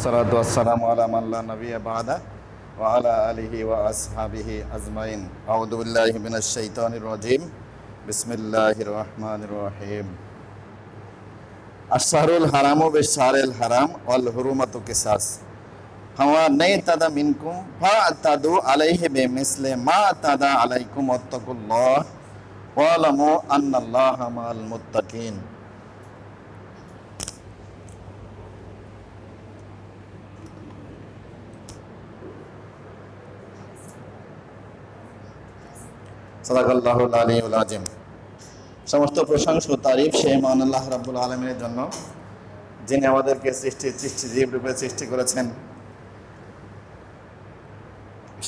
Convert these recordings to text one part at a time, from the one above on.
সালাতু ওয়াসসালামু আলা মান লা নাবিয়্যা বা'দা ওয়া আলা আলিহি ওয়া আসহাবিহি আজমাইন। আউযু বিল্লাহি মিনাশ শাইতানির রাজীম। বিসমিল্লাহির রহমানির রহিম। আশ-শাহরুল হারামু বিশ-শাহরিল হারাম ওয়াল হুরুমাতু কিসাস। ফামান ইতাদা মিনকুম ফাতাদু আলাইহি বিমিসলি মা তাদা আলাইকুম ওয়াত্তাকুল্লাহ ওয়া আলামু আন্নাল্লাহা মা'আল মুত্তাকিন। সাদাকাল্লাহুল আলিয়্যুল আযীম। সমস্ত প্রশংসা ও তারিফ সেই মহান আল্লাহ রাব্বুল আলামিনের জন্য, যিনি আমাদেরকে সৃষ্টিজীব রূপে সৃষ্টি করেছেন।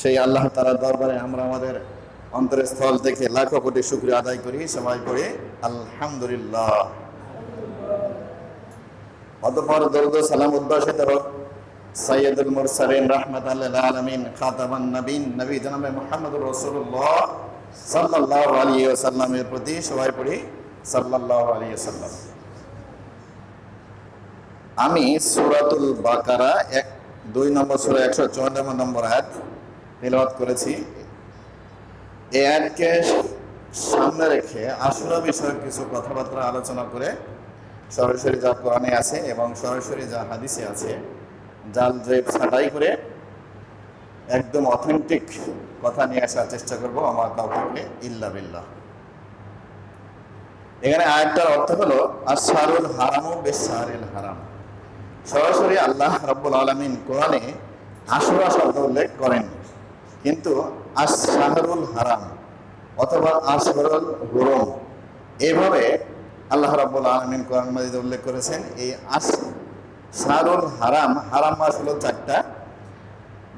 সেই আল্লাহ তাআলার দরবারে আমরা আমাদের অন্তরের স্থল থেকে লাখো কোটি শুকরিয়া আদায় করি। সবাই পড়ি আলহামদুলিল্লাহ। অতঃপর দরুদ ও সালাম উদ্ভাসিত হোক সাইয়্যিদুল মুরসালিন রাহমাতাল লিল আলামিন খাতামান নবীন নবী জনাব মুহাম্মদুর রাসূলুল্লাহ সাল্লাল্লাহু আলাইহি ওয়াসাল্লামের প্রতি। সবাই পড়ি সাল্লাল্লাহু আলাইহি ওয়াসাল্লাম। আমি সূরাতুল বাকারা 2 নম্বর সূরা 154 নম্বর আয়াত তেলাওয়াত করেছি। এই আয়াতকে সামনে রেখে আশুরা বিষয়ক কিছু কথাবার্তা আলোচনা করে সরাসরি যা কোরআনে আছে এবং সরাসরি যা হাদিসে আছে জাল জেব ছাঁটাই করে একদম অথেন্টিক কথা নিয়ে আসার চেষ্টা করবো। আমার তাওফীক ইল্লা বিল্লাহ। এখানে আয়াতটার অর্থ হলো আশ-শাহরুল হারামু বিশ-শাহরিল হারাম। সরাসরি আল্লাহ রাব্বুল আলামিন কোরআনে আশুরা শব্দ উল্লেখ করেন, কিন্তু আশ-শাহরুল হারাম অথবা আশ-শাহরুল হুরুম এইভাবে আল্লাহ রাব্বুল আলামিন কোরআন মাজিদে উল্লেখ করেছেন। এই আশ-শাহরুল হারাম, হারাম মাস হলো 4টা,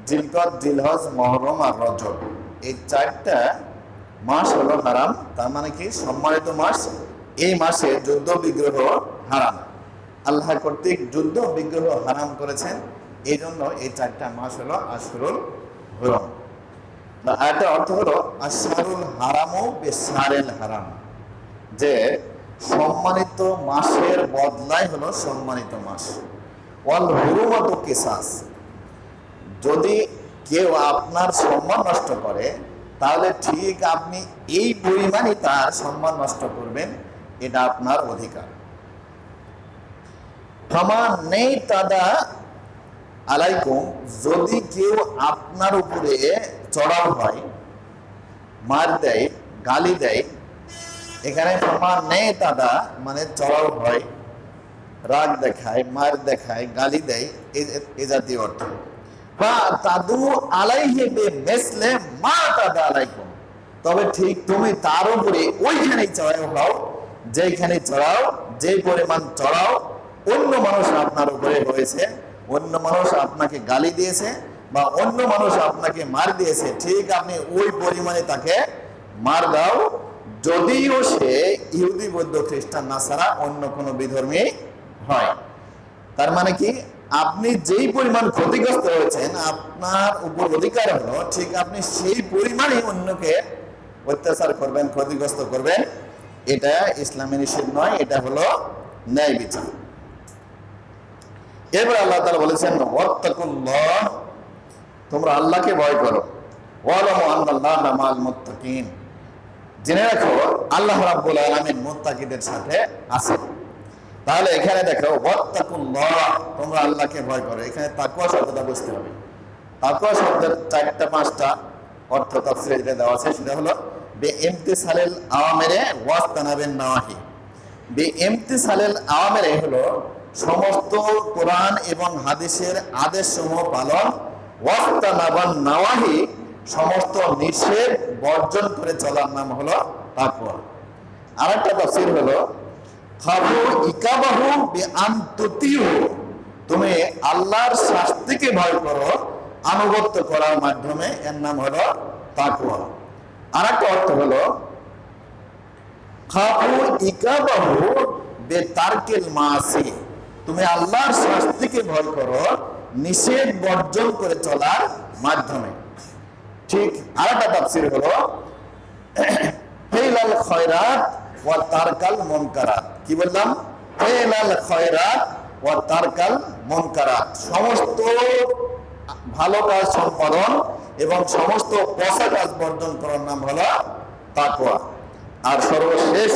জিলকদ, জিলহজ, মুহররম আর রজব। এই 4টা মাস হলো হারাম। তার মানে কি সম্মানিত মাস। এই মাসে যুদ্ধ বিগ্রহ হারাম, আল্লাহ কর্তৃক যুদ্ধ বিগ্রহ হারাম করেছেন। এই জন্য এই 4টা মাস হলো আশহুরুল হুরুম। আয়াতের অর্থ হলো আশ-শাহরুল হারামু বিশ-শাহরিল হারাম, যে সম্মানিত মাসের বদলাই হলো সম্মানিত মাস। ওয়াল হুরুমাতু কিসাস, যদি কেউ আপনার সম্মান নষ্ট করে তাহলে ঠিক আপনি এই পরিমাণই তার সম্মান নষ্ট করবেন, এটা আপনার অধিকার। ফামান নেই তাদা আলাইকুম, যদি কেউ আপনার উপরে চড়াও হয়, মার দেয়, গালি দেয়। এখানে ফামান নেই তাদা মানে চড়াও হয়, রাগ দেখায়, মার দেখায়, গালি দেয়, এ জাতীয় অর্থ। তাদু আলাইহি বিমিসলি মা তাদা আলাইকুম, তবে ঠিক তুমি তার উপরে ওইখানেই চড়াও হও, যেখানে চড়াও, যে পরিমাণ চড়াও অন্য মানুষ আপনার উপরে হয়েছে, অন্য মানুষ আপনাকে গালি দিয়েছে বা অন্য মানুষ আপনাকে মার দিয়েছে, ঠিক আপনি ওই পরিমাণে তাকে মার দাও, যদিও সে ইহুদি, বৌদ্ধ, খ্রিস্টান, নাসারা অন্য কোনো বিধর্মী হয়। তার মানে কি, আপনি যেই পরিমাণ ক্ষতিগ্রস্ত হয়েছেন আপনার উপর অধিকার হলো ঠিক আপনি সেই পরিমাণে অন্যকে অত্যাচার করবেন, ক্ষতিগ্রস্ত করবেন। এটা ইসলামে নিষেধ নয়, এটা হলো ন্যায় বিচার। এবার আল্লাহ তাআলা বলেছেন ওয়াত্তাকুল্লাহ, তোমরা আল্লাহকে ভয় করো। ওয়ালামু আন্নাল্লাহা মা'আল মুত্তাকিন, জেনে রাখো আল্লাহ রাব্বুল আলামিন মুত্তাকিদের সাথে আছেন। তাহলে এখানে দেখো ওয়াত্তাকুল্লাহ, তোমরা আল্লাহকে ভয় করো। এখানে তাকওয়া শব্দটা বুঝতে হবে। তাকওয়া শব্দের 4টা-5টা অর্থ তাফসীরে দেওয়া আছে। সেটা হলো বিইমতিসালিল আওয়ামিরি ওয়াজতানাবিন নাওয়াহি। বিইমতিসালিল আওয়ামিরি হলো সমস্ত কোরআন এবং হাদিসের আদেশসমূহ পালন, ওয়াজতানাবান নাওয়াহি সমস্ত নিষেধ বর্জন করে চলার নাম হলো তাকওয়া। আরেকটা তাফসীর হলো খাবু ইকাবাহু বিআন তুতিউ, তুমি আল্লাহর শাস্তিকে ভয় করো আনুগত্য করার মাধ্যমে, এর নাম হলো তাকওয়া। আরেকটা অর্থ হলো খাবু ইকাবাহু বিতারকিল মাসি, তুমি আল্লাহর শাস্তিকে ভয় করো নিষেধ বর্জন করে চলার মাধ্যমে। ঠিক আরেকটা তাফসীর হলো ফিলাল খায়রাত ওয়া তারকাল মুনকারাত। কি বললাম? ফিলাল খায়রাত ওয়া তারকাল মুনকারাত, সমস্ত ভালো কাজ সম্পাদন এবং সমস্ত পচা কাজ বর্জন করার নাম হলো তাকওয়া। আর সর্বশেষ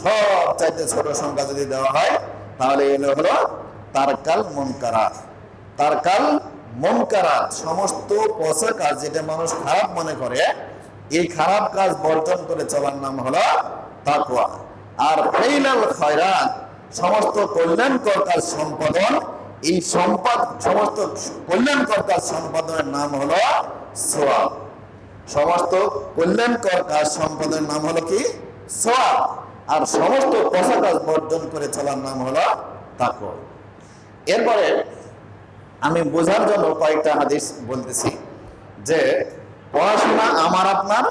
সবচাইতে ছোট সংখ্যা যদি দেওয়া হয় তাহলে এগুলো হলো তারকাল মুনকারাত। তারকাল মুনকারাত, সমস্ত পচা কাজ যেটা মানুষ খারাপ মনে করে, এই খারাপ কাজ বর্জন করে চলার নাম হলো তাকওয়া। আর ফাইলাল খয়রাত, সমস্ত কল্যাণকর কাজ সম্পাদন, এই সমস্ত কল্যাণকর কাজ সম্পাদনের নাম হলো সওয়াব। সমস্ত কল্যাণকর কাজ সম্পাদনের নাম হলো কি? সওয়াব। আর সমস্ত পচা কাজ বর্জন করে চলার নাম হলো তাকওয়া। এরপরে আমি বোঝার জন্য কয়েকটা হাদিস বলতেছি যে পড়াশোনা আমার আপনার,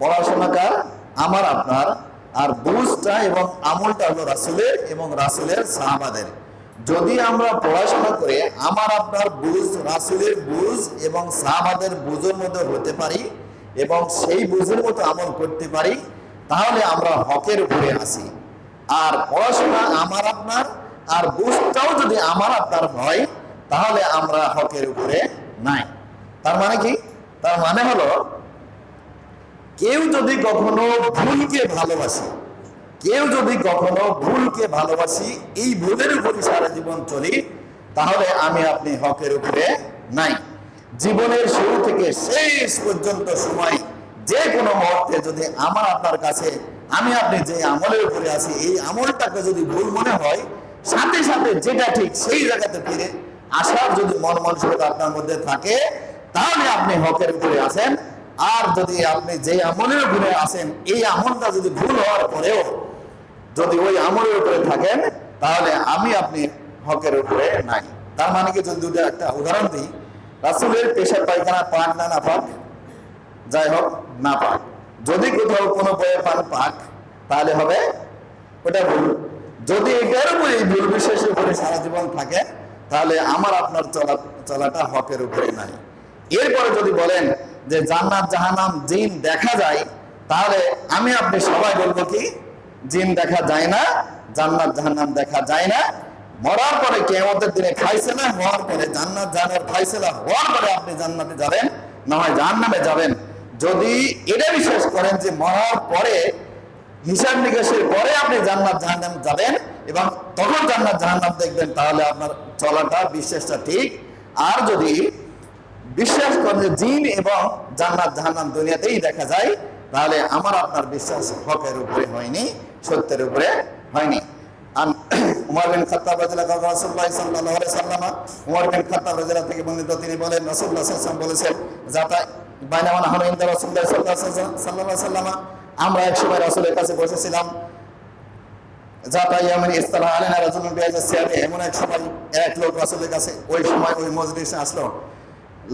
পড়াশোনা কার? আমার আপনার। আর বুঝটা এবং আমলটা হলো রাসূলের এবং রাসূলের সাহাবাদের। যদি আমরা পড়াশোনা করে আমার আপনার বুঝ, রাসূলের বুঝ এবং সাহাবাদের বুঝের মধ্যে হতে পারি এবং সেই বুঝের মতো আমল করতে পারি, তাহলে আমরা হকের উপরে আসি। আর পড়াশোনা আমার আপনার আর বুঝটাও যদি আমার আপনার হয়, তাহলে আমরা হকের উপরে নাই। তার মানে কি? তার মানে হলো কেউ যদি কখনো ভুলকে ভালোবাসি, কেউ যদি কখনো ভুলকে ভালোবাসি, এই ভুলের উপরে সারা জীবন চলি, তাহলে আমি আপনি হকের উপরে নাই। জীবনের শুরু থেকে শেষ পর্যন্ত সময় যে কোনো মুহূর্তে যদি আমার আপনার কাছে আমি আপনি যে আমলের উপরে আছি, এই আমলটাকে যদি ভুল মনে হয়, সাথে সাথে যেটা ঠিক সেই জায়গাতে ফিরে আসার যদি মন মানসিকতা আপনার মধ্যে থাকে, তাহলে আপনি হকের উপরে আছেন। আর যদি আপনি যে আমলের উপরে আছেন, এই আমলটা যদি ভুল হওয়ার পরেও যদি ওই আমলের উপরে থাকেন, তাহলে আমি আপনি হকের উপরে নাই। তার মানে কি? যদি দুটো একটা উদাহরণ দিই, রাসূলের পেশাব পায়খানা পাক না না পাক? যাই হোক, না পাক। যদি কোথাও কোনো বইয়ে পান পাক, তাহলে হবে ওটা ভুল। যদি এটার উপরে এই ভুল বিশ্বাসের উপরে সারা জীবন থাকে, তাহলে আমার আপনার চলাটা হকের উপরে নাই। এরপরে যদি বলেন যে জান্নাত জাহান্নাম জিন দেখা যায়, তাহলে আমি আপনি সবাই বলবো কি? জিন দেখা যায় না, জান্নাত জাহান্নাম দেখা যায় না। মরার পরে কিয়ামতের দিনে ফায়সালা হওয়ার পরে, জান্নাত জাহান্নামের ফায়সালা হওয়ার পরে আপনি জান্নাতে যাবেন, না হয় জাহান্নামে যাবেন। যদি এটা বিশ্বাস করেন যে মরার পরে হিসাব নিকাশের পরে আপনি জান্নাত জাহান্নাম যাবেন এবং তখন জান্নাত জাহান্নাম দেখবেন, তাহলে আপনার চলাটা বিশ্বাসটা ঠিক। আর যদি বিশ্বাস করেন যে জিন এবং জান্নাত জাহান্নাম দুনিয়াতেই দেখা যায়, তাহলে আমার আপনার বিশ্বাস হকের উপরে হয়নি, সত্যের উপরে হয়নি। উমর বিন খাত্তাব রাদিয়াল্লাহু আনহু রাসূলুল্লাহ সাল্লাল্লাহু আলাইহি ওয়াসাল্লাম, উমর বিন খাত্তাব রাদিয়াল্লাহু থেকে বর্ণিত, তিনি বলেন রাসূলুল্লাহ সাল্লাল্লাহু আলাইহি ওয়াসাল্লাম বলেছেন, যাতা বাইনামা নাহনু ইনদা রাসূলুল্লাহ সাল্লাল্লাহু আলাইহি ওয়াসাল্লাম, আমরা এক সময় রাসূলের কাছে বসেছিলাম। যাতা ইয়ামিন ইসতালা আলাইনা রাজুলুন বিহাযা সিয়াবি, এমন এক সময় এক লোক রাসূলের কাছে ওই সময় ওই মজলিসে আসলো।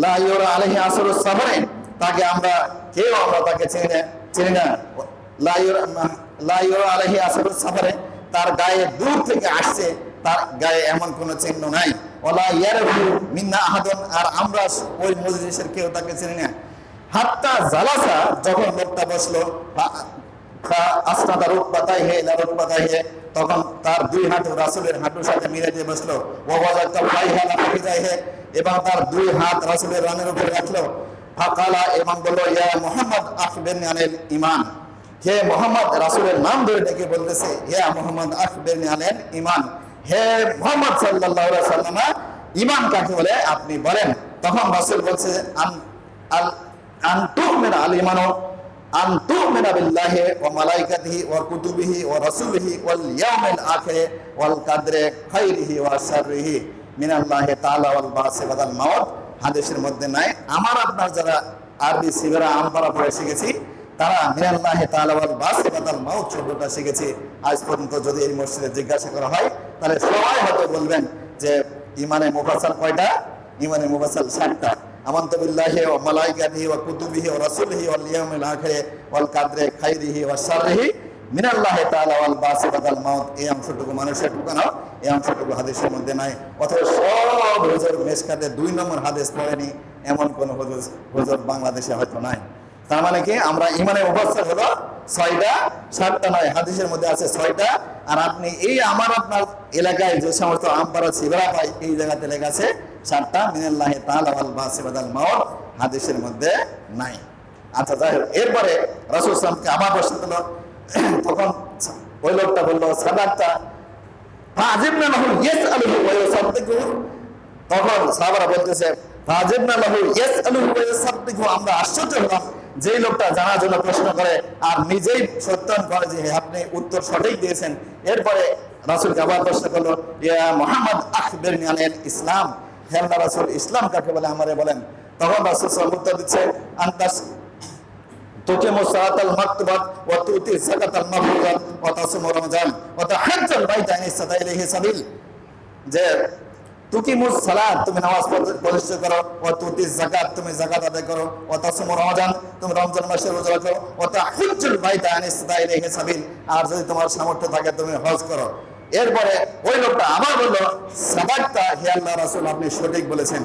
লা ইউরা আলাইহি আসরুস সাফরে, তাকে আমরা কেউ আমরা তাকে চিনি না। লা ইউরা আলাইহি আসরুস সাফরে, তার গায়ে দূর থেকে আসছে, তার গায়ে এমন কোনো চিহ্ন নাই। ওয়ালা ইয়ারফু মিন্না আহাদুন, আর আমরা ওই মজলিসের কেউ তাকে চিনি না। হাত্তা জালাসা, যখন লোকটা বসলো, আসনাদা রুকবাতাইহি ইলা রুকবাতাইহি, তখন তার দুই হাঁটু রাসূলের হাঁটুর সাথে মিলে দিয়ে বসলো। ওয়া ওয়াজাতা ফাইহা লা ফাইজাইহি, এবং তার দুই হাত রাসূলের রানের উপরে রাখলো। ফাকালা, এবং বলল, ইয়া মুহাম্মদ আখবিরনি আনিল ঈমান, হে মুহাম্মদ, রাসূলের নাম ধরে ডেকে বলতেছে, ইয়া মুহাম্মদ আখবিরনি আনিল ঈমান, হে মুহাম্মদ সাল্লাল্লাহু আলাইহি ওয়াসাল্লাম, ঈমান কাকে বলে আপনি বলেন। তখন রাসূল বলছে, আন তুমিনা আল ঈমানু আন তুমিনা বিল্লাহি ওয়া মালাইকাতিহি ওয়া কুতুবিহি ওয়া রাসূলিহি ওয়াল ইয়াউমিল আখির ওয়াল কাদরি খাইরিহি ওয়া শাররিহি মিনাল্লাহি তাআলা ওয়াল বাসি বাদাল মাউত। হাদিসের মধ্যে নাই। আমার আপনার যারা আরবি সিগরা আমপারা পড়ে শিখেছি, তারা মিনাল্লাহি তাআলা ওয়াল বাসি বাদাল মাউত শব্দটা শিখেছি। আজ পর্যন্ত যদি এই মসজিদে জিজ্ঞাসা করা হয়, তাহলে সবাই হয়তো বলবেন যে ঈমানে মুফাসসাল কয়টা? ঈমানে মুফাসসাল 7টা। আমানতু বিল্লাহি ওয়া মালাইকাতিহি ওয়া কুতুবিহি ওয়া রাসূলিহি ওয়াল ইয়াউমিল আখির ওয়াল কাদরি খাইরিহি ওয়া শাররিহি মিনাল্লাহি তাআলা ওয়াল বাসি বাদাল মাউত। এই অংশটুকু মানুষের ঢুকানো, এই অংশটুকু হাদিসের মধ্যে নাই। অথবা সব হুজুর মেশকাতে 2 নম্বর হাদিস পড়েনি, এমন কোন হুজুর বাংলাদেশে হয়তো নাই। তার মানে কি? আমরা ঈমানে মুফাসসাল হলো 6টা, 7টা নয়, হাদিসের মধ্যে আছে 6টা। আর আপনি এই আপনার এলাকায় যে সমস্ত আমপারা ছিবরা পাই, এই জায়গাতে লেখা আছে 7টা, মিনাল্লাহি তাআলা ওয়াল বাসি বাদাল মাউত, হাদিসের মধ্যে নাই। আচ্ছা, যাই হোক, এরপরে রাসূল সাল্লাল্লাহু আলাইহি ওয়াসাল্লামকে আবার প্রশ্ন করলো। তখন ওই লোকটা বললো সাদাকতা, ফাজিবনা লাহু ইয়াসআলুহু ওয়া ইউসাদ্দিকুহু। তখন সাহাবারা বলতেছে ফাজিবনা লাহু ইয়াসআলুহু ওয়া ইউসাদ্দিকুহু, আমরা আশ্চর্য হলাম যেই লোকটা জানার জন্য প্রশ্ন করে আর নিজেই সত্যায়ন করে যে আপনি উত্তর সঠিক দিয়েছেন। এরপরে রাসূলকে আবার প্রশ্ন করলো, ইয়া মুহাম্মদ আখবিরনি আনিল ইসলাম, হে আল্লাহ রাসূল, ইসলাম কাকে বলে আমারে বলেন। তখন রাসূল সাল্লাল্লাহু আলাইহি ওয়াসাল্লাম উত্তর দিচ্ছে, আনতাস তুকিমু সালাতাল মাকতুবাত ওয়া তুতি যাকাতাল মাফরুজাত ওয়া তাসুমু রমজান ওয়া তাহাজ্জাল বাইতা ইন ইসতাতা ইলাইহি সাবিল, যে তুকিমুস সালাত, তুমি নামাজ প্রতিষ্ঠা করো, ওয়া তুতি যাকাত, তুমি যাকাত আদায় করো, ওয়া তাসুমু রমজান, তুমি রমজান মাসে রোজা রাখো, ওয়া তাহাজ্জাল বাইতা ইন ইসতাতা ইলাইহি সাবিল, আর যদি তোমার সামর্থ্য থাকে তুমি হজ করো। এরপরে ওই লোকটা আবার বলল সাদাকতা, হে আল্লাহর রাসূল, আপনি সঠিক বলেছেন।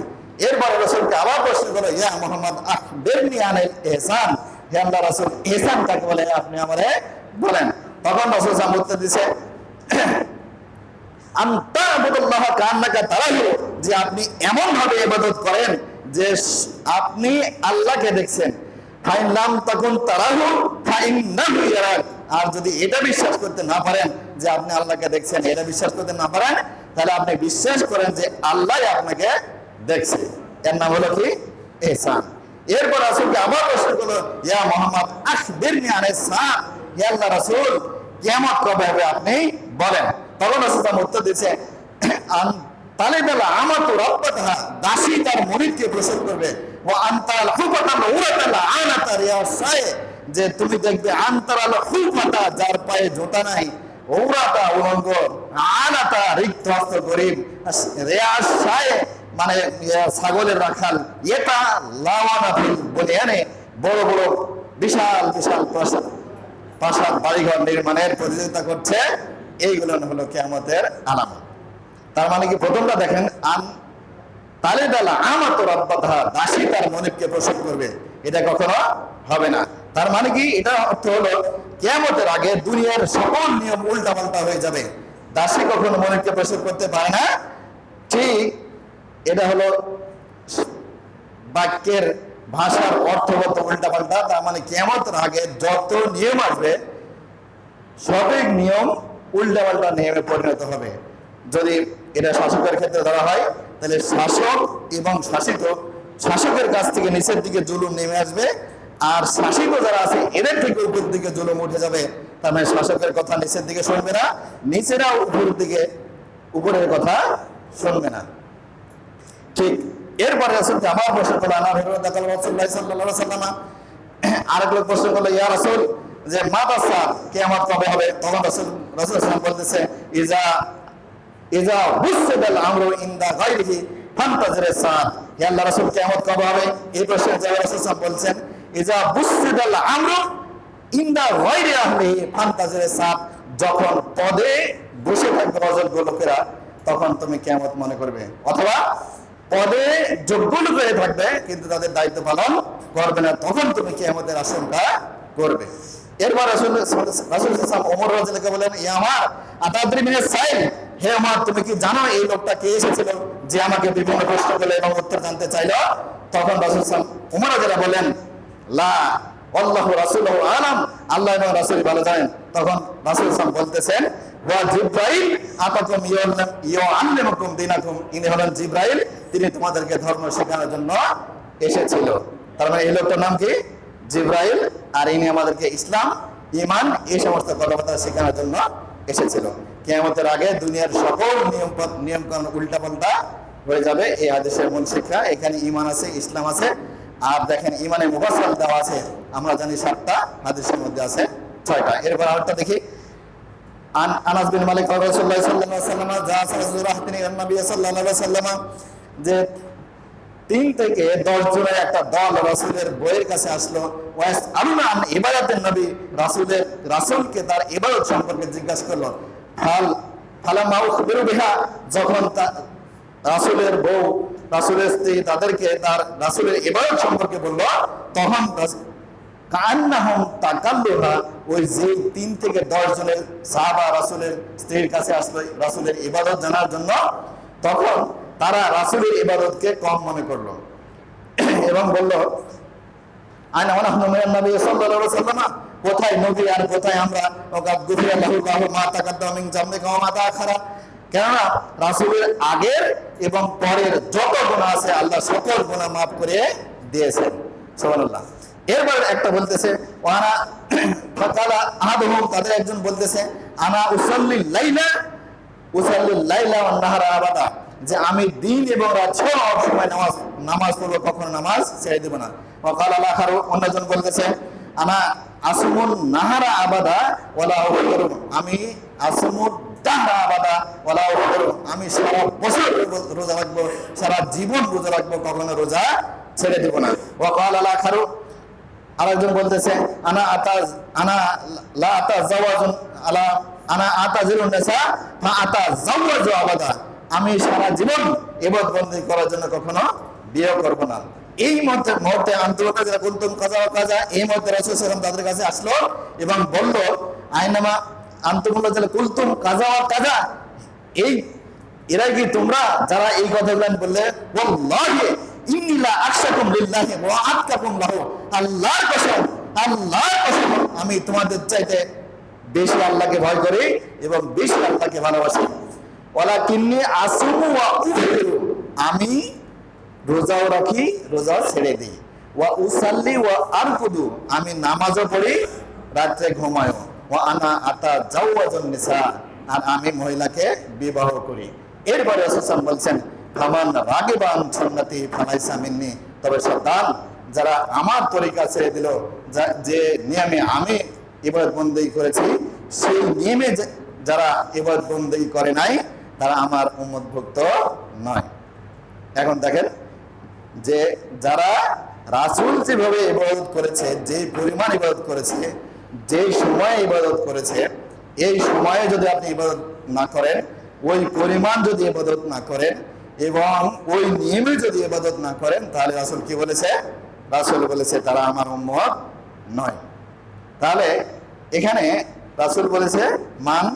এরপরে রাসূলকে আবার প্রশ্ন করো, ইয়া মুহাম্মদ আখবিরনি আনিল ইহসান, হে আল্লাহর রাসূল, ইহসান কাকে বলে আপনি আমারে বলেন। তখন রাসূল সাল্লাল্লাহু আলাইহি ওয়াসাল্লাম উত্তর দিয়েছে, আনতাবুদুল্লাহ কান্নাকা তারাহু, যে আপনি এমন ভাবে ইবাদত করেন যে আপনি আল্লাহকে দেখছেন। ফাইন লাম তাকুন তারাহু ফাইন্নাহু ইয়ারাক, আর যদি এটা বিশ্বাস করতে না পারেন যে আপনি আল্লাহকে দেখছেন, এটা বিশ্বাস করতে না পারেন, তাহলে আপনি বিশ্বাস করেন যে আল্লাহ আপনাকে দেখছে। এর নাম হলো কি? ইহসান। এরপর রাসূলকে আবার প্রশ্ন করলো, ইয়া মুহাম্মদ আখবিরনি আনিস সাআ, হে আল্লাহর রাসূল, কিয়ামত কবে হবে আপনি বলেন। তখন রাসূল উত্তর দিয়েছে, আন তালিদাল আমাতু রাব্বাতাহা, দাসী তার মুরিদকে প্রসব করবে, ওয়া আনতাল হুফাতাল উরাতাল আনাতা রিয়াসায়ে, যে তুমি দেখবে আনতাল হুফাতা, যার পায়ে জুতা নাই, উরাতা উলঙ্গ, আনাতা রিক্ত হস্ত গরীব, রিয়াসায়ে মানে ছাগলের রাখাল, এটা লাওয়ানা ফিল বুনিয়ানে, বড় বড় বিশাল বিশাল প্রাসাদ বাড়িঘর নির্মাণের প্রতিযোগিতা করছে। এইগুলো হলো কিয়ামতের আলামত। তার মানে কি, প্রথমটা দেখেন, আন তালিদাল আমাতু রাব্বাতাহা, দাসী তার মনিবকে প্রসব করবে, এটা কখনো হবে না। তার মানে কি, এটা অর্থ হলো কিয়ামতের আগে দুনিয়ার সকল নিয়ম উল্টাপাল্টা হয়ে যাবে, দাসী কখনো মনিবকে প্রসব করতে পারে না। ঠিক এটা হলো বাক্যের ভাষার অর্থগত উল্টাপাল্টা। তার মানে কিয়ামতের আগে যত নিয়ম আসবে সঠিক নিয়ম উল্টাপাল্টা নিয়মে পরিণত হবে। যদি এটা শাসকের ক্ষেত্রে ধরা হয়, তাহলে শাসক এবং শাসিত, শাসকের কাছ থেকে নিচের দিকে জুলুম নেমে আসবে, আর শাসিত যারা আছে এদের থেকে উপর দিকে জুলুম উঠে যাবে। তার মানে শাসকের কথা নিচের দিকে শুনবে না, নিচেরা উপরের কথা শুনবে না। ঠিক এরপরে রাসূলকে আবার প্রশ্ন করলো, রাসূলুল্লাহ সাল্লাল্লাহু আলাইহি ওয়াসাল্লাম আরেক লোক প্রশ্ন করলো, ইয়া রাসূল, যে মাতা সাআত, কিয়ামত কবে হবে? তখন রাসূল সাল্লাল্লাহু বলতেছে, ইজা বুসিদাল আমরু ইনদা গায়রিহি ফান্তাজির সাআত, হে আল্লাহর রাসূল, কিয়ামত কবে হবে? এই প্রশ্নের জবাবে রাসূল সাল্লাল্লাহু বলছেন, ইজা বুসিদাল আমরু ইনদা গায়রি আহলিহি ফান্তাজির সাআত, যখন পদে বসে থাকবে অযোগ্য লোকেরা, তখন তুমি কিয়ামত মনে করবে। অথবা পদে যোগ্য লোক হয়ে থাকবে কিন্তু তাদের দায়িত্ব পালন করবে না, তখন তুমি কিয়ামতের আশঙ্কা করবে। এরপর রাসূল সাল্লাল্লাহু ওমর রাদিয়াল্লাহু বলেন, ইয়া ওমর আতাদরি মিনাস সাইল, হে ওমর, তুমি কি জানো এই লোকটা কে এসেছিল যে আমাকে বিভিন্ন প্রশ্ন করলো এবং উত্তর জানতে চাইলো? তখন রাসূল সাল্লাল্লাহু ওমর রাদিয়াল্লাহু বলেন, লা আল্লাহু রাসূলুহু আলাম, আল্লাহ এবং রাসূল ভালো জানেন। তখন রাসূল সাল্লাল্লাহু বলতেছেন, ওয়া জিবরাইল আতাকুম ইউআল্লিমুকুম দীনাকুম, ইনি হলেন জিবরাইল, তিনি তোমাদেরকে ধর্ম শেখানোর জন্য এসেছিল। তার মানে এই লোকটার নাম কি? জিবরাইল, আর ইনি আমাদেরকে ইসলাম, ঈমান, এই সমস্ত কথাবার্তা শেখানোর জন্য এসেছিল। কিয়ামতের আগে দুনিয়ার সকল নিয়মকানুন উল্টাপাল্টা হয়ে যাবে। এই হাদিসের মূল শিক্ষা, এখানে ঈমান আছে, ইসলাম আছে। আর দেখেন ঈমানে মুফাসসাল দেওয়া আছে, আমরা জানি 7টা, হাদিসের মধ্যে আছে 6টা। এরপর আরেকটা দেখি, আনাস বিন মালিক রাসূলুল্লাহ সাল্লাল্লাহু আলাইহি ওয়াসাল্লাম নবী সাল্লাল্লাহু আলাইহি ওয়াসাল্লাম, যে 3 থেকে 10 জনের একটা দল রাসূলের বইয়ের কাছে আসলো, ওয়াস আল্লাহ আন ইবাদাতের নবী, রাসূলকে তার ইবাদত সম্পর্কে জিজ্ঞাসা করলো। ফালামা উখবিরু বিহা, যখন রাসূলের বউ, রাসূলের স্ত্রী তাদেরকে তার রাসূলের ইবাদত সম্পর্কে বলল, তখন কান্নাহুম তাকাল্লুহা, ওই যে 3 থেকে 10 জনের সাহাবা রাসূলের স্ত্রীর কাছে আসলো রাসূলের ইবাদত জানার জন্য, তখন তারা রাসূলের ইবাদতকে কম মনে করলো এবং বলল, আয়না ওয়া নাহনু মিনান নবী সাল্লাল্লাহু আলাইহি ওয়াসাল্লাম, কোথায় নবী আর কোথায় আমরা, ওয়াকাদ গুফিরা লাহু মা তাকাদ্দামা মিন যামবিকা ওয়া মা তাআখারা। কেননা রাসূলের আগের এবং পরের যত গুনাহ আছে আল্লাহ সকল গুনাহ মাফ করে দিয়েছেন। সুবহানাল্লাহ। এরপর একটা বলতেছে, ওয়ানা ফাকালা আহাদুহুম, তাদের একজন বলতেছে, আনা উসাল্লিল লাইলা ওয়ান নাহারা আবাদা, যে আমি দিন এবং রাত সব সময় নামাজ পড়বো, কখনো নামাজ ছেড়ে দেব না। ওয়াকালা আখারু, অন্যজন বলতেছে, আনা আসুমুন নাহারা আবাদা ওয়ালা উফতিরু, আমি আসুমুদ দাহরা আবাদা ওয়ালা উফতিরু, আমি সারা বছর রোজা রাখবো, সারা জীবন রোজা রাখবো, কখনো রোজা ছেড়ে দেব না। ওয়াকালা আখারু, আরেকজন বলতেছে, আনা লা আতাজাওয়াজুন আলা আনা আতাজিরুন নিসা ফা আতাজাওয়াজু আবাদা, আমি সারা জীবন ইবাদত বন্দী করার জন্য কখনো বিয়ে করব না। এই মুহূর্তে আন্তরিকতা যারা কুনতুম কাজা ওয়া কাজা, এই মুহূর্তে রাসূল সাল্লাল্লাহু আলাইহি ওয়াসাল্লাম তাদের কাছে আসলো এবং বলল, আইনামা আনতুমুল্লাহ কুনতুম কাজা ওয়া কাজা, এই এরা কি তোমরা যারা এই কথাগুলো বললে, ওয়াল্লাহি ইন্নী লা আখশাকুম লিল্লাহি ওয়া আতকাকুম লাহু, আল্লাহর কসম আমি তোমাদের চাইতে বেশি আল্লাহকে ভয় করি এবং বেশি আল্লাহকে ভালোবাসি। ওয়ালাকিন্নী আসুমু ওয়া উফতিরু, আমি রোজাও রাখি, রোজাও ছেড়ে দিই। ওয়া উসাল্লি ওয়া আরকুদু, আমি নামাজও পড়ি, রাত্রে ঘুমায়ও। ওয়া আনা আতাজাওয়াজুন নিসা, আর আমি মহিলাকে বিবাহ করি। এরপরে রাসূল সাল্লাল্লাহু আলাইহি ওয়াসাল্লাম বলছেন, ফামান রাগিবা আন সুন্নতি ফালাইসা মিন্নি, তবে সাবধান, যারা আমার তরিকা ছেড়ে দিল, যে নিয়মে আমি ইবাদত বন্দী করেছি সেই নিয়মে যারা ইবাদত বন্দী করে নাই, তারা আমার উম্মতভুক্ত নয়। এখন দেখেন যে যারা রাসূল যেভাবে ইবাদত করেছে, যে পরিমাণ ইবাদত করেছে, যে সময়ে ইবাদত করেছে, এই সময়ে যদি আপনি ইবাদত না করেন, ওই পরিমাণ যদি ইবাদত না করেন এবং ওই নিয়মে যদি ইবাদত না করেন, তাহলে রাসূল কি বলেছে? রাসূল বলেছে তারা আমার উম্মত নয়। তাহলে এখানে রাসূল বলেছে, মান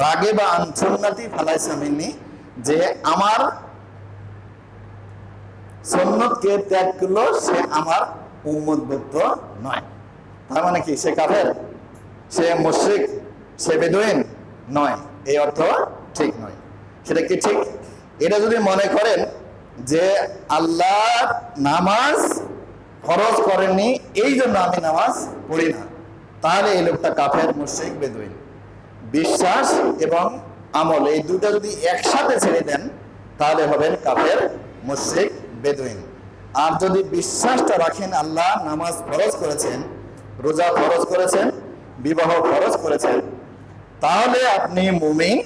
রাগিবা আন সুন্নতি ফালাইসা মিন্নি, যে আমার সুন্নতকে ত্যাগ করলো সে আমার উম্মতভুক্ত নয়। তার মানে কি? সে কাফের, সে মুশরিক, সে বেদুইন নয়, এই অর্থ ঠিক নয়। সেটা কি ঠিক? এটা যদি মনে করেন যে আল্লাহ নামাজ ফরজ করেননি এই জন্য আমি নামাজ পড়ি না, তাহলে এই লোকটা কাফের, মুশরিক, বেদুইন। বিশ্বাস এবং আমল এই দুটো যদি একসাথে ছেড়ে দেন, তাহলে হবেন কাফের, মুশরিক, বেদুইন। আর যদি বিশ্বাসটা রাখেন, আল্লাহ নামাজ ফরজ করেছেন, রোজা ফরজ করেছেন, বিবাহ ফরজ করেছেন, তাহলে আপনি মুমিন।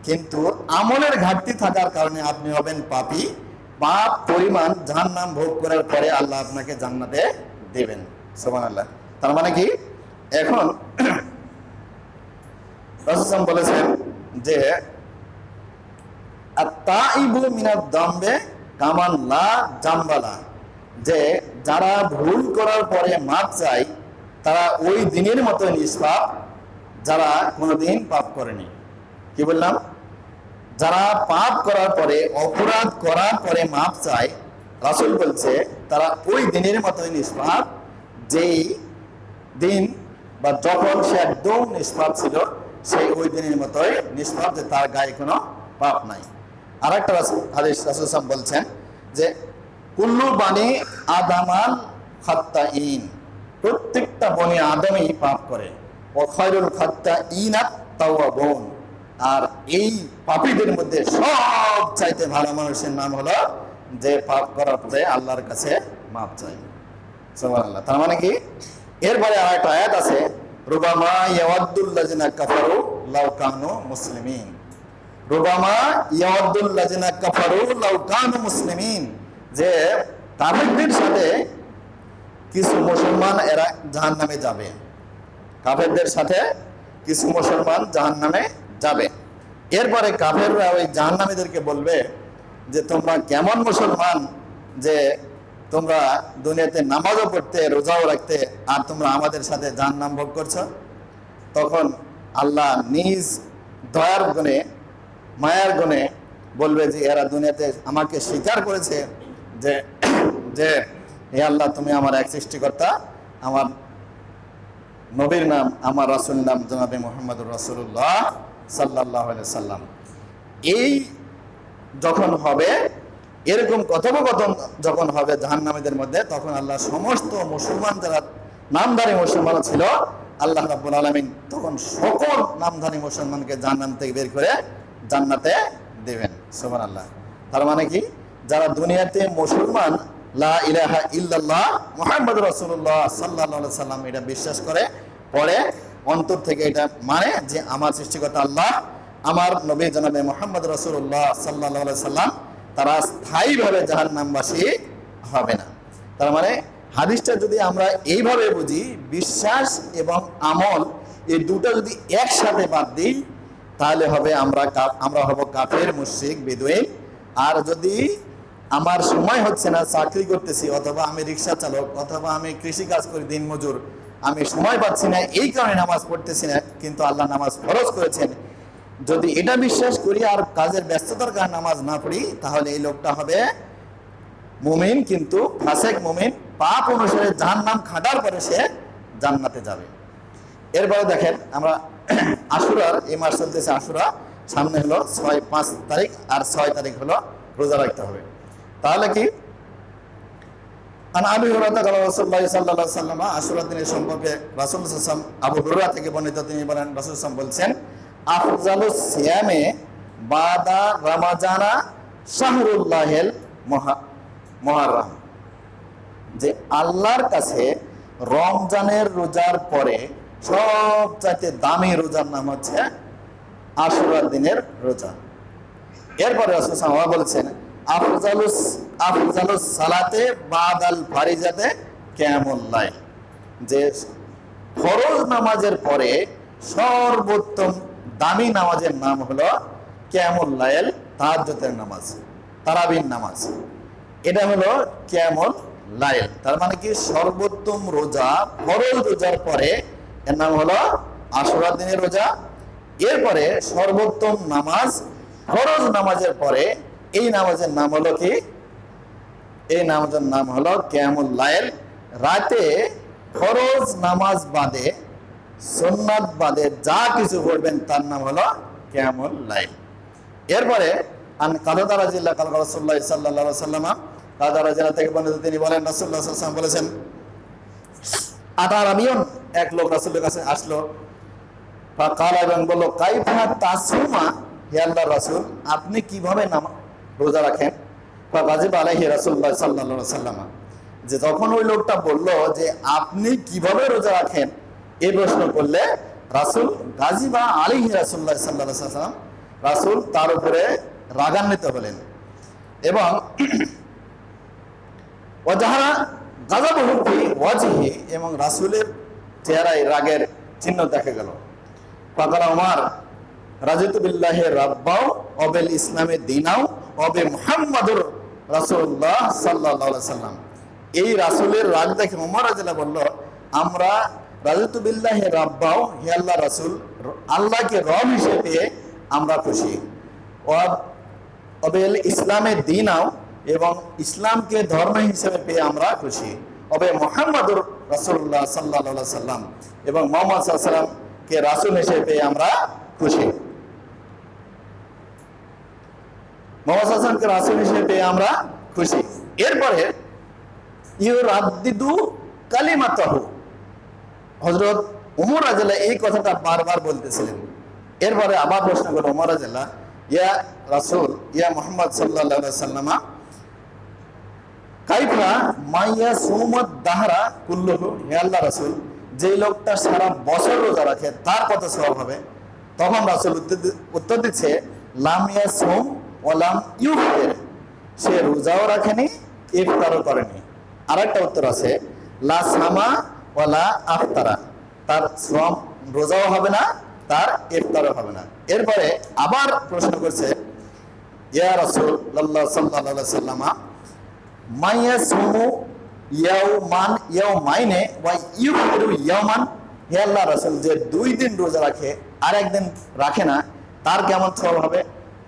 কিন্তু আমলের ঘাটতি থাকার কারণে আপনি হবেন পাপী। পাপ পরিমাণ জাহান্নাম ভোগ করার পরে আল্লাহ আপনাকে জান্নাতে দেবেন। সুবহানাল্লাহ। তার মানে কি? এখন রাসূল বলেছেন যে আত-তাইবু মিনাদ দামবে কামান লা জামবালা, যে যারা ভুল করার পরে মাপ চায় তারা ওই দিনের মতো নিষ্পাপ যারা কোনোদিন পাপ করেনি। কি বললাম? যারা পাপ করার পরে, অপরাধ করার পরে মাপ চায়, রাসূল বলছে তারা ওই দিনের মতোই নিষ্পাপ, যেই দিন বা যখন সে একদম নিষ্পাপ ছিল, সেই ওই দিনের মতোই নিষ্পাপ, যে তার গায়ে কোনো পাপ নাই। আর একটা হাদিস রাসূল সাল্লাল্লাহু বলছেন যে কুল্লু বানি আদামাল খাত্তাইন, প্রত্যেকটা বনি আদমই পাপ করে। ওয়া খায়রুল খাত্তাইনাত তাওয়াবুন, আর এই পাপীদের মধ্যে সব চাইতে ভালো মানুষের নাম হলো যে পাপ করার পরে আল্লাহর কাছে মাপ চায়। সুবহানাল্লাহ। তার মানে কি? এরপরে আর একটা আয়াত আছে, রুবামা ইয়াওয়াদ্দুল্লাযিনা কাফারু লাউ কানু মুসলিমিন, রুবামা ইয়াওয়াদ্দুল্লাযিনা কাফারু লাউ কানু মুসলিমিন, যে কাফেরদের সাথে কিছু মুসলমান এরা জাহান্নামে যাবে, কাফেরদের সাথে কিছু মুসলমান জাহান্নামে যাবে। এরপরে কাফেররা ওই জাহান্নামীদেরকে বলবে যে তোমরা কেমন মুসলমান যে তোমরা দুনিয়াতে নামাজও পড়তে, রোজাও রাখতে, আর তোমরা আমাদের সাথে জাহান্নাম ভোগ করছো। তখন আল্লাহ নিজ দয়ার গুণে, মায়ার গুণে বলবে যে এরা দুনিয়াতে আমাকে স্বীকার করেছে যে যে হে আল্লাহ, তুমি আমার এক সৃষ্টিকর্তা, আমার নবীর নাম, আমার রাসূল নাম জনাবে মুহাম্মদুর রাসূলুল্লাহ সাল্লাল্লাহু আলাইহি সাল্লাম। এই যখন হবে, এরকম কথোপকথন যখন হবে জাহান্নামীদের মধ্যে, তখন আল্লাহ সমস্ত মুসলমান যারা নামধারী মুসলমান ছিল, আল্লাহ রাব্বুল আলামিন তখন সকল নামধারী মুসলমানকে জাহান্নাম থেকে বের করে জান্নাতে দেবেন। সুবহানাল্লাহ। তার মানে কি, যারা দুনিয়াতে মুসলমান, লা ইলাহা ইল্লাল্লাহ মুহাম্মাদুর রাসূলুল্লাহ সাল্লাল্লাহু আলাইহি সাল্লাম এটা বিশ্বাস করে, পরে অন্তর থেকে এটা মানে যে আমার সৃষ্টিকর্তা আল্লাহ, আমার নবী জনাবে মুহাম্মদ রাসূলুল্লাহ সাল্লাল্লাহু আলাইহি সাল্লাম, তারা স্থায়ীভাবে জাহান্নামবাসী হবে না। তার মানে হাদিসটা যদি আমরা এইভাবে বুঝি, বিশ্বাস এবং আমল এই দুটো যদি একসাথে বাদ দিই, তাহলে হবে আমরা হব কাফের, মুশরিক, বেদুইন। আর যদি আমার সময় হচ্ছে না, চাকরি করতেছি, অথবা আমি রিক্সা চালক, অথবা আমি কৃষি কাজ করি, দিনমজুর, আমি সময় পাচ্ছি না, এই কারণে নামাজ পড়তেছি না, কিন্তু আল্লাহ নামাজ ফরজ করেছেন, যদি এটা বিশ্বাস করি আর কাজের ব্যস্ততার কারণে নামাজ না পড়ি, তাহলে এই লোকটা হবে মুমিন, কিন্তু ফাসেক মুমিন, পাপ অনুসারে জাহান্নাম খাটার পরে সে জান্নাতে যাবে। এরপরে দেখেন, আমরা আশুরার, এই মাস চলতেছে আশুরা, সামনে হলো 5 তারিখ আর 6 তারিখ হলো রোজা রাখতে হবে। তাহলে কি, আবু হুরায়রা থেকে রাসূলুল্লাহ সাল্লাল্লাহু আলাইহি ওয়াসাল্লাম আশুরার দিনের সম্পর্কে রাসূলুল্লাহ সাল্লাল্লাহু আলাইহি ওয়াসাল্লাম, আবু হুরায়রা থেকে বর্ণিত, তিনি বলেন রাসূলুল্লাহ সাল্লাল্লাহু আলাইহি ওয়াসাল্লাম বলছেন, আফজালুস সিয়ামে বাদা রমাজানা শাহরুল্লাহিল মুহাররম, যে আল্লাহর কাছে রমজানের রোজার পরে সবচাইতে দামি রোজার নাম হচ্ছে আশুরার দিনের রোজা। এরপরে রাসূল সাল্লাল্লাহু আলাইহি ওয়াসাল্লাম বলেছেন, আফজালুস সালাতে বাদাল ফারিজাতে কিয়ামুল লাইল, যে ফরজ নামাজের পরে সর্বোত্তম দামি নামাজের নাম হলো কিয়ামুল লাইল, তাহাজ্জুদের নামাজ, তারাবির নামাজ। এটা হলো কিয়ামুল লাইল। তার মানে কি, সর্বোত্তম রোজা ফরজ রোজার পরে এর নাম হলো আশুরার দিনের রোজা। এরপরে সর্বোত্তম নামাজ ফরজ নামাজের পরে, এই নামাজের নাম হলো কি, এই নামাজের নাম হলো কিয়ামুল লাইল। রাতে ফরজ নামাজ বাদে, সুন্নাত বাদে যা কিছু পড়বেন তার নাম হলো কিয়ামুল লাইল। এরপরে কাদাদা রাদিয়াল্লাহু তাআলা রাসূলুল্লাহ সাল্লাল্লাহু আলাইহি ওয়াসাল্লাম, কাদাদা রাদিয়াল্লাহু থেকে বর্ণিত, তিনি বলেন রাসূলুল্লাহ সাল্লাল্লাহু আলাইহি ওয়াসাল্লাম বলেছেন, আতারাবিয়ুন, এক লোক রাসূলের কাছে আসলো, ফাকালা, এবং বলল, কাইফা তাসুমা, হে আল্লাহর রাসূল, আপনি কিভাবে রোজা রাখেন? ফাগাযিবা আলাইহি রাসূলুল্লাহ সাল্লাল্লাহু আলাইহি ওয়াসাল্লাম, যে যখন ওই লোকটা বলল যে আপনি কিভাবে রোজা রাখেন, এই প্রশ্ন করলে রাসূল গাযিবা আলাইহি রাসূলুল্লাহ সাল্লাল্লাহু আলাইহি ওয়াসাল্লাম, রাসূল তার উপরে রাগান্বিত হলেন, এবং ওয়াজাহারা গাযাবুহু ফি ওয়াজহি, এবং রাসূলের চেহারায় রাগের চিহ্ন দেখা গেল। ফাকালা উমর, রাজিতু বিল্লাহি রাব্বাও ওয়া বিল ইসলামি দীনাও ওয়া বি মুহাম্মাদুর রাসূলুল্লাহ সাল্লাল্লাহু আলাইহি ওয়াসাল্লাম। এই রাসূলের রাগ দেখে উমর রাদিয়াল্লাহু বলল, আমরা রাজিতু বিল্লাহি রাব্বাও, হে আল্লাহর রাসূল, আল্লাহকে রব হিসেবে আমরা খুশি, ওয়া বিল ইসলামি দীনাও, এবং ইসলামকে ধর্ম হিসেবে পেয়ে আমরা খুশি, ওয়া বি মুহাম্মাদুর রাসূলুল্লাহ সাল্লাল্লাহু আলাইহি ওয়াসাল্লাম, এবং মুহাম্মদ সাল্লাল্লাহু আলাইহি ওয়াসাল্লাম কে রাসূল হিসেবে পেয়ে আমরা খুশি, মুহাম্মদ সাল্লাল্লাহু আলাইহি ওয়াসাল্লামকে রাসূল হিসেবে পেয়ে আমরা খুশি। এরপরে ইউরাদ্দিদু কালিমাতাহু, হযরত ওমর রাদিয়াল্লাহু এই কথাটা বারবার বলতেছিলেন। এরপরে আবার প্রশ্ন করল ওমর রাদিয়াল্লাহু, ইয়া রাসূল, ইয়া মুহাম্মদ সাল্লাল্লাহু আলাইহি ওয়াসাল্লাম, কাইফা মাইয়া সুমাদ দাহরা কুল্লুহু, হে আল্লাহ রাসূল, যে লোকটা সারা বছর রোজা রাখে তার কত সওয়াব হবে? তখন রাসূল উত্তর দিচ্ছে, লাম ইয়াসুম ওয়া লাম ইউফতির, সে রোজাও রাখেনি, ইফতারও করেনি। আরেকটা উত্তর আছে, লা সামা ওয়া লা আফতারা, তার সওয়াব রোজাও হবে না, তার ইফতারও হবে না। এরপরে আবার প্রশ্ন করছে, ইয়া রাসূলুল্লাহ সাল্লাল্লাহু আলাইহি ওয়াসাল্লাম, মাইয়া সুমু ইয়াউমান ইয়াউমাইনে ওয়া ইউফিরু ইয়াউমান, হে আল্লাহ রাসূল, যে 2 দিন রোজা রাখে আর একদিন রাখে না, তার কেমন সওয়াব হবে?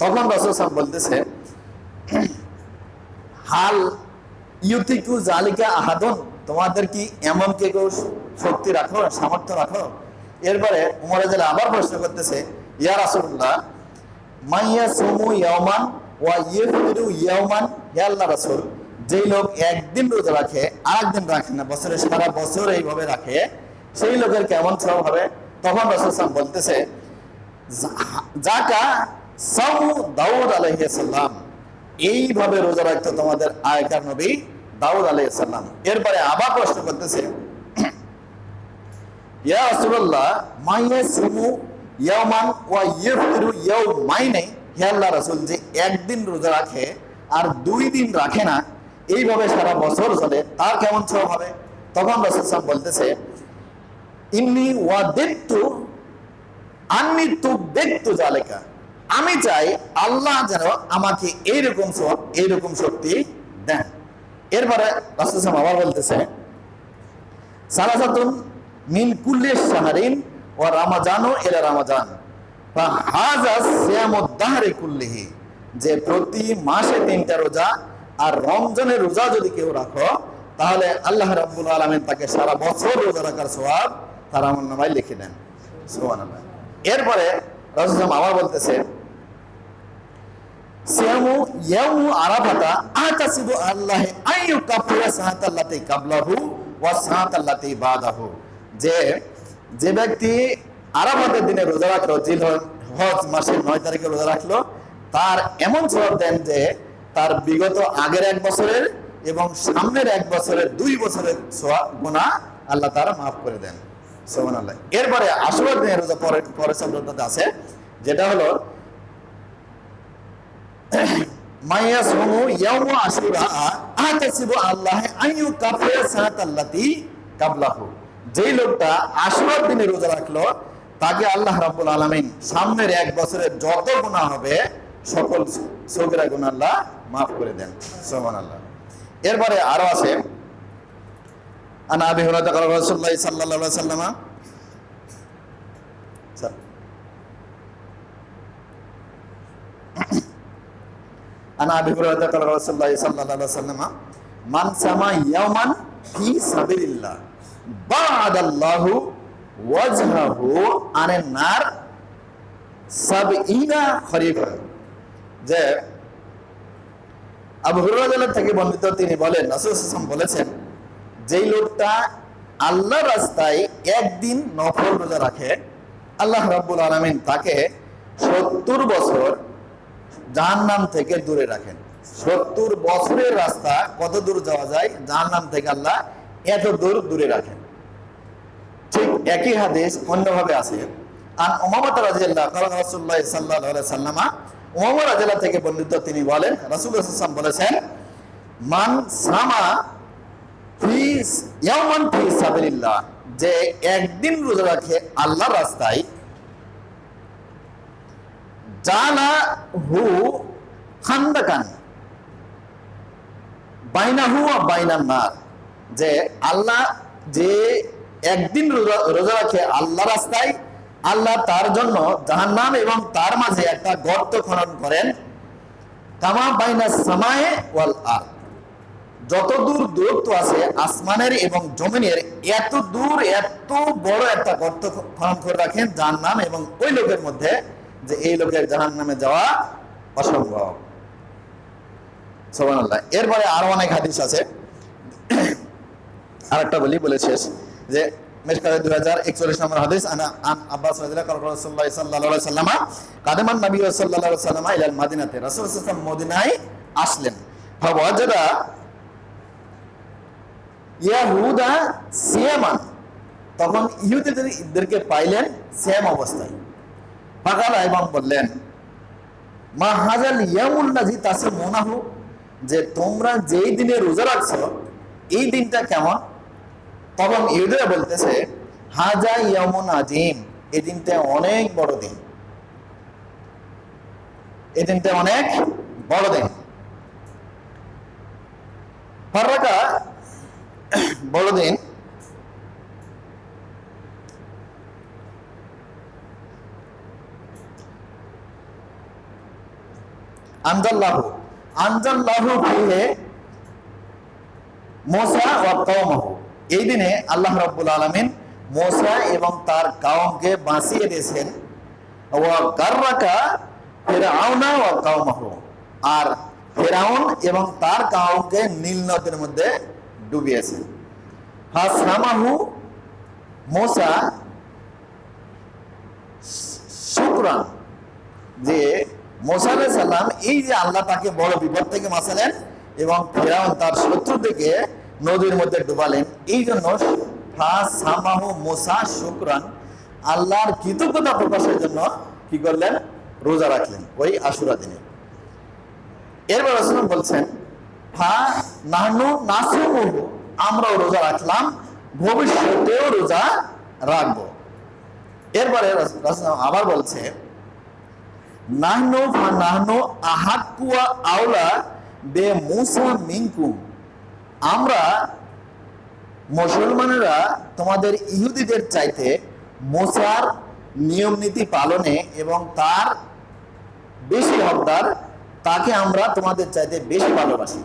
তখন রাসূল সাল্লাল্লাহু আলাইহি ওয়াসাল্লাম বলতেছে, হাল ইউতিকু জালিকা আহাদুন, তোমাদের কি এমন কে কেউ শক্তি রাখো, সামর্থ্য রাখো? এরপরে উমর রাদিয়াল্লাহু আবার প্রশ্ন করতেছে, ইয়া রাসূলুল্লাহ, মাইয়া সুমু ইয়াওমান ওয়া ইফতিরু ইয়াওমান, হে আল্লাহ রাসূল, যেই লোক একদিন রোজা রাখে আর একদিন রাখে না, বছরে সারা বছর এইভাবে রাখে, সেই লোকের কেমন সওয়াব হবে? তখন রাসূল সাল্লাল্লাহু আলাইহি ওয়াসাল্লাম বলতেছে, যাকা সাওমু দাউদ আলাইহিস সালাম, এইভাবে রোজা রাখতো তোমাদের আগেকার নবী দাউদ আলাইহিস সালাম। এরপরে আবার প্রশ্ন করতেছে, ইয়া রাসূলুল্লাহ, মাইয়া সুমু ইয়াওমান ওয়া ইফতিরু ইয়াওমাইনে, হে আল্লাহর রাসূল, যে একদিন রোজা রাখে আর 2 দিন রাখে না, এইভাবে সারা বছর চলে, তার কেমন সওয়াব হবে? তখন রাসূল সাল্লাল্লাহু আলাইহি ওয়াসাল্লাম বলতেছে, ইন্নী ওয়াদিতু আন্নী তুবদিতু জালিকা, আমি চাই আল্লাহ যেন আমাকে এইরকম সওয়াব, এইরকম শক্তি দেন। এরপরে রাসূল সাল্লাল্লাহু আলাইহি ওয়াসাল্লাম আবার বলতেছে, সালাসাতুন মিন কুল্লি শাহরিন ওয়া রামাজানু ইলা রামাজান ফাহাযা সিয়ামুদ দাহরি কুল্লিহি, যে প্রতি মাসে 3টা রোজা আর রমজানের রোজা যদি কেউ রাখো, তাহলে আল্লাহ রাব্বুল আলামিন তাকে সারা বছর রোজা রাখার সওয়াব তার আমলনামায় লিখে দেন। সুবহানাল্লাহ। এরপরে রাসূল সাল্লাল্লাহু আলাইহি ওয়াসাল্লাম আবার বলতেছে, সিয়ামু ইয়াউমু আরাফাতা আতাসিবু আল্লাহ আইয়ু কাফিরা সাহাতাল্লাতি কাবলাহু ওয়া সাহাতাল্লাতি বাদাহু, যে ব্যক্তি আরাফাতের দিনে রোজা রাখলো, জিলহজ মাসের 9 তারিখে রোজা রাখলো, তার এমন সওয়াব দেন যে তার বিগত আগের 1 বছরের এবং সামনের 1 বছরের 2 বছরের গুনাহ আল্লাহ তাআলা মাফ করে দেন। সুবহানাল্লাহ। এরপরে আশুরার দিনে রোজা পরে শব্দটাতে আছে, যেটা হলো মাইয়া সুমু ইয়াউমু আশুরা আতাসিবু আল্লাহ আইয়ু কাফিরা সানাতাল্লাতি কাবলাহু, যেই লোকটা আশুরার দিনে রোজা রাখলো, তাকে আল্লাহ রাব্বুল আলামিন সামনের 1 বছরের যত গুনাহ হবে সকল সগীরা গুনাহ আল্লাহ মাফ করে দেন। সুবহানাল্লাহ। এরপরে আরো আছে, আন আবি হুরায়রা ক্বালা রাসূলুল্লাহ সাল্লাল্লাহু আলাইহি ওয়াসাল্লাম, আন আবি হুরায়রা ক্বালা রাসূলুল্লাহ সাল্লাল্লাহু আলাইহি ওয়াসাল্লাম, মান সামা ইয়াওমান ফি সাবিলিল্লাহ বা'দাল্লাহু ওয়াজহাহু আনিন নার 70 খরিফা, যে আবু হুরায়রা থেকে বর্ণিত, তিনি বলেন রাসূল সাল্লাল্লাহু আলাইহি ওয়াসাল্লাম বলেছেন, যেই লোকটা আল্লাহর রাস্তায় একদিন নফল রোজা রাখে, আল্লাহ রাব্বুল আলামিন তাকে 70 বছর জাহান্নাম থেকে দূরে রাখেন। 70 বছরের রাস্তা কত দূর যাওয়া যায় জাহান্নাম থেকে, আল্লাহ এত দূর দূরে রাখেন। ঠিক একই হাদিস অন্যভাবে আছে, আন উমামা রাদিয়াল্লাহু ক্বালা রাসূলুল্লাহ সাল্লাল্লাহু আলাইহি ওয়াসাল্লাম, উমামা রাদিয়াল্লাহু থেকে বর্ণিত, তিনি বলেন রাসূলুল্লাহ সাল্লাল্লাহু আলাইহি ওয়াসাল্লাম বলেছেন, মান সামা ফি ইয়াওমান ফি সাবিলিল্লাহ, যে একদিন রোজা রাখে আল্লাহর রাস্তায়, জালাহু খান্দাকান বাইনাহু ওয়া বাইনান নার, যে আল্লাহ যে একদিন রোজা রাখে আল্লাহ রাস্তায়, আল্লাহ তার জন্য জাহান্নাম এবং তার মাঝে একটা গর্ত খনন করেন, কামা বাইনাস সামায়ে ওয়াল আরদ, যত দূর দূরত্ব আছে আসমানের এবং জমিনের, এত দূর এত বড় একটা গর্ত খনন করে রাখেন জাহান্নাম এবং ওই লোকের মধ্যে, যে এই লোকের জাহান্নামে যাওয়া অসম্ভব। সুবহানাল্লাহ। এরপরে আরো অনেক হাদিস আছে, আরেকটা বলে শেষ, যে মিশকাতে 2041 নম্বর হাদিস, আন আব্বাস রাদিয়াল্লাহু আনহু রাসূলুল্লাহ সাল্লাল্লাহু আলাইহি ওয়াসাল্লাম কাদামান নবী সাল্লাল্লাহু আলাইহি ওয়াসাল্লাম ইলা মদিনাতে, রাসূল সাল্লাল্লাহু আলাইহি ওয়াসাল্লাম মদিনায় আসলেন, ফাওয়াজাদা ইয়াহুদা সিয়ামান, তখন ইহুদিদেরকে পাইলেন সিয়াম অবস্থায়, ফাকালা, এবং বললেন, মা হাজাল ইয়ামুল লাযী তাসমুনাহু, যে তোমরা যেই দিনে রোজা রাখছো এই দিনটা কেমন? তখন ইহুদিরা বলতেছে, হাজা ইয়ামুন আযীম, এই দিনটা অনেক বড় দিন, এই দিনটা অনেক বড় দিন। ফাররাকা বড় দিন আনজাল্লাহু ফিহি মুসা ওয়া কওমাহু। এই দিনে আল্লাহ রাব্বুল আলামিন মুসা এবং তার কওমকে বাঁচিয়ে দিয়েছেন। ওয়া গাররাকা ফিরআউনা ওয়া কওমাহু, আর ফিরআউন এবং তার কওমকে নীল নদের মধ্যে ডুবিয়েছেন। ফাসহামাহু মুসা শুকরান, যে মুসা আলাইহিস সালাম এই যে আল্লাহ তাকে বড় বিপদ থেকে বাঁচালেন এবং ফিরআউন তার শত্রু থেকে নদীর মধ্যে ডুবালেন, এই জন্য ফাসহামাহু মুসা শুকরান, আল্লাহর কৃতজ্ঞতা প্রকাশের জন্য কি করলেন? রোজা রাখলেন ওই আশুরা দিনে। এরপর রাসূল বলছেন ফা নাহনু নাসুমুহু, আমরাও রোজা রাখলাম, ভবিষ্যতেও রোজা রাখবো। এরপরে রাসূল আবার বলছে নাহনু ফা নাহনু আহাক্কু ওয়া আওলা বে মুসা মিনকুম, আমরা মুসলমানেরা তোমাদের ইহুদিদের চাইতে মুসার নিয়ম নীতি পালনে এবং তার বেশি হকদার, তাকে আমরা তোমাদের চাইতে বেশি ভালোবাসি।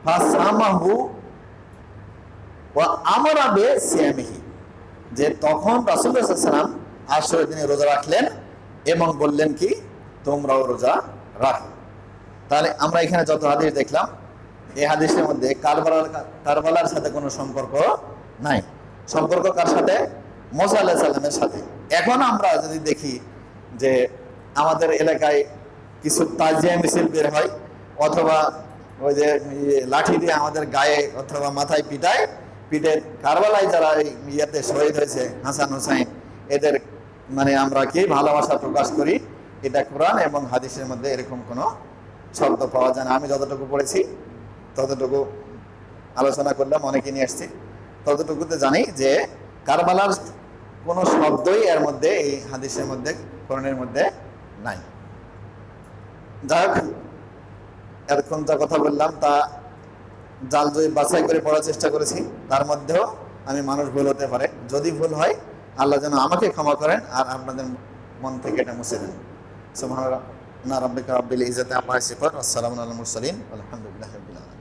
ফাসামাহু ওয়া আমারা বে সিয়ামিহি, যে তখন রাসূলুল্লাহ সাল্লাল্লাহু আলাইহি ওয়াসাল্লাম আশুরা দিনে রোজা রাখলেন এবং বললেন কি তোমরাও রোজা রাখো। তাহলে আমরা এখানে যত হাদিস দেখলাম, এই হাদিসের মধ্যে কারবালার সাথে কোনো সম্পর্ক নাই। সম্পর্ক কার সাথে? মুসা আলাইহিস সালামের সাথে। এখন আমরা যদি দেখি যে আমাদের এলাকায় কিছু তাজিয়া মিছিল বের হয়, অথবা ওই যে লাঠি দিয়ে আমাদের গায়ে অথবা মাথায় পিটায়, পিঠে কারবালায় যারা ইয়েতে শহীদ হয়েছে হাসান হুসাইন, এদের মানে আমরা কি ভালোবাসা প্রকাশ করি, এটা কোরআন এবং হাদিসের মধ্যে এরকম কোনো শব্দ পাওয়া যায় না। আমি যতটুকু পড়েছি ততটুকু আলোচনা করলাম, অনেকে নিয়ে আসছি, ততটুকুতে জানি যে কারবালার কোনো শব্দই এর মধ্যে এই হাদিসের মধ্যে কোরআনের মধ্যে নাই। যাই হোক, এতক্ষণ যা কথা বললাম তা জাল জয়ী বাছাই করে পড়ার চেষ্টা করেছি, তার মধ্যেও আমি মানুষ ভুল হতে পারে। যদি ভুল হয় আল্লাহ যেন আমাকে ক্ষমা করেন আর আপনাদের মন থেকে এটা মুছে দেন। সুবহানা রাব্বিকা রাব্বিল ইজ্জাতি আম্মা ইয়াসিফুন ওয়া সালামুন আলাল মুরসালিন আলহামদুলিল্লাহি রাব্বিল আলামিন।